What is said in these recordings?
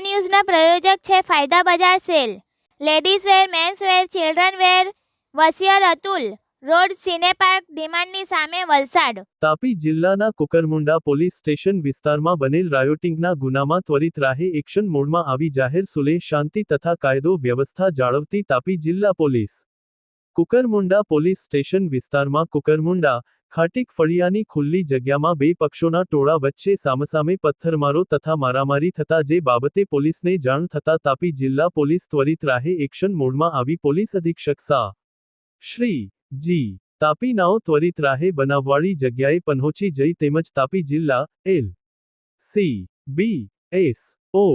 ન્યૂઝના પ્રાયોજક છે ફાયદા બજાર sale. Ladies wear, men's wear, children wear, વસિયર અતુલ રોડ, સિનેપાર્ક, ડિમાન્ડની સામે, વલસાડ. તાપી જિલ્લાના કુકરમુંડા પોલીસ સ્ટેશન વિસ્તારમાં બનેલ રાયોટિંગના ગુનામાં ત્વરિત રાહે એક્શન મોડમાં આવી જાહેર સુલેહ શાંતિ તથા કાયદો વ્યવસ્થા જાળવતી તાપી જિલ્લા પોલીસ. કુકરમુંડા પોલીસ સ્ટેશન વિસ્તારમાં કુકરમુંડા ખાટીક ફળિયાની ખુલ્લી જગ્યામાં બે પક્ષોના ટોળા વચ્ચે સામસામે પથ્થરમારો તથા મારામારી થતા જે બાબતે પોલીસને જાણ થતા તાપી જિલ્લા પોલીસ ત્વરિત રાહે એક્શન મોડમાં આવી પોલીસ અધિક્ષક સા. શ્રી જી. તાપી નાઓ ત્વરિત રાહે બનાવવાળી જગ્યાએ પહોંચી જઈ તેમજ તાપી જિલ્લા એલ. સી. બી. એસ. ઓ.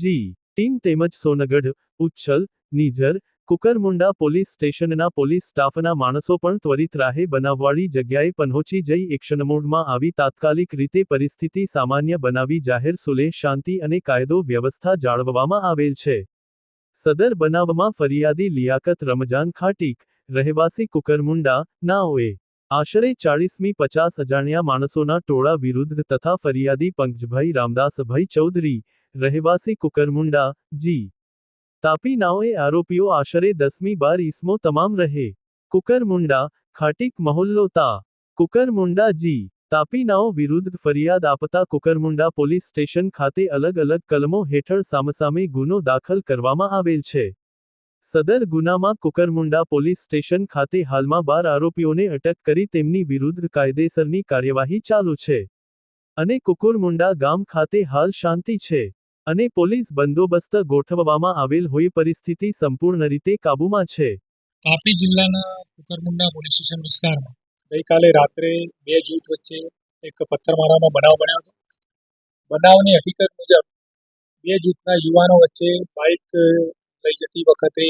જી. ટીમ તેમજ સોનગઢ, ઉચ્છલ, નિઝર, કુકરમુંડા પોલીસ સ્ટેશનના પોલીસ સ્ટાફના માણસો પણ ત્વરિત રાહે બનાવવાળી જગ્યાએ પહોંચી જઈ એક્શનમોડમાં આવી તાત્કાલિક રીતે પરિસ્થિતિ સામાન્ય બનાવી જાહેર સુલેહ શાંતિ અને કાયદો વ્યવસ્થા જાળવવામાં આવેલ છે. સદર બનાવમાં ફરિયાદી લિયાકત રમજાન ખાટીક, રહેવાસી કુકરમુંડા, નાઓએ આશરે 40-50 અજાણ્યા માણસોના ટોળા વિરુદ્ધ તથા ફરિયાદી પંકજભાઈ રામદાસભાઈ ચૌધરી, રહેવાસી કુકરમુંડા, જી. તાપી નાઓએ આરોપીઓ આશરે 10-12 ઈસમો તમામ રહે કુકરમુંડા, ખાટીક મહોલ્લો તા. કુકરમુંડા, જી. તાપી નાઓ વિરુદ્ધ ફરિયાદ આપતા કુકરમુંડા પોલીસ સ્ટેશન ખાતે અલગ અલગ કલમો હેઠળ સામસામે ગુનો દાખલ કરવામાં આવેલ છે. સદર ગુનામાં કુકરમુંડા પોલીસ સ્ટેશન ખાતે હાલમાં 12 આરોપીઓને અટક કરી તેમની વિરુદ્ધ કાયદેસરની કાર્યવાહી ચાલુ છે. અને કુકરમુંડા ગામ ખાતે હાલ શાંતિ છે. અને પોલીસ બંદોબસ્ત ગોઠવવામાં આવેલ હોય પરિસ્થિતિ સંપૂર્ણ રીતે કાબૂમાં છે. તાપી જિલ્લાના કુકરમુંડા પોલીસ સ્ટેશન વિસ્તારમાં ગઈકાલે રાત્રે બે જૂથ વચ્ચે એક પથ્થરમારાનો બનાવ બન્યો હતો. બનાવની હકીકત મુજબ બે જૂથના યુવાનો વચ્ચે બાઇક લઈ જતી વખતે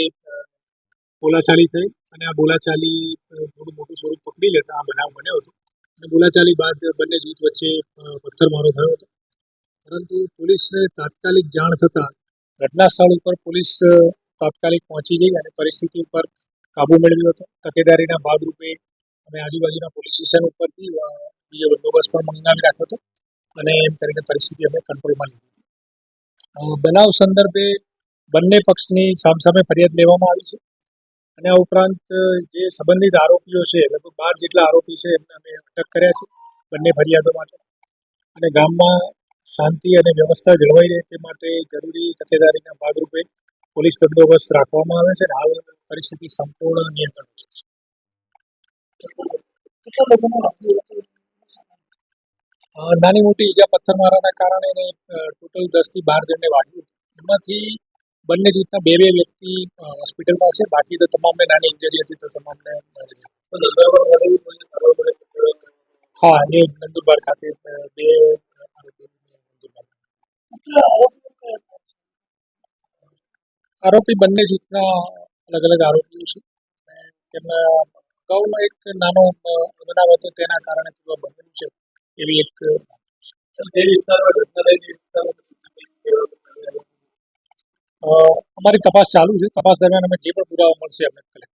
બોલાચાલી થઈ અને આ બોલાચાલી થોડું મોટું સ્વરૂપ પકડી લેતા આ બનાવ બન્યો હતો. અને બોલાચાલી બાદ બંને જૂથ વચ્ચે પથ્થરમારો થયો હતો. પરંતુ પોલીસને તાત્કાલિક જાણ થતાં ઘટના સ્થળ ઉપર પોલીસ તાત્કાલિક પહોંચી ગઈ અને પરિસ્થિતિ ઉપર કાબૂ મેળવ્યો હતો. તકેદારીના ભાગરૂપે અમે આજુબાજુના પોલીસ સ્ટેશન ઉપરથી બીજો બંદોબસ્ત પણ મંગાવી રાખ્યો હતો અને એમ કરીને પરિસ્થિતિ અમે કંટ્રોલમાં લીધી હતી. બનાવ સંદર્ભે બંને પક્ષની સામસામે ફરિયાદ લેવામાં આવી છે અને આ ઉપરાંત જે સંબંધિત આરોપીઓ છે લગભગ 12 જેટલા આરોપી છે એમને અમે અટક કર્યા છે બંને ફરિયાદો માટે. અને ગામમાં શાંતિ અને વ્યવસ્થા જળવાઈ રહે તે માટે જરૂરી તકેદારીના ભાગરૂપે પોલીસ બંદોબસ્ત રાખવામાં આવે છે અને હાલ પરિસ્થિતિ સંપૂર્ણ નિયંત્રણ છે. નાની મોટી ઈજા પથ્થરમારાના કારણે ટોટલ 10 થી 12 જણને વાગ્યું. એમાંથી બંને જૂથના બે વ્યક્તિ હોસ્પિટલમાં છે. બાકી તો તમામને નાની ઇન્જરી હતી તો તમામને હા એ નંદુરબાર ખાતે બે આરોપી બંને જૂથના અલગ અલગ આરોપીઓ છે. તેમના અગાઉનો એક નાનો બનાવ હતો તેના કારણે થોડું બનેલું છે એવી એક અમારી તપાસ ચાલુ છે. તપાસ દરમિયાન અમે જે પણ પુરાવા મળશે અમે કલેક્ટ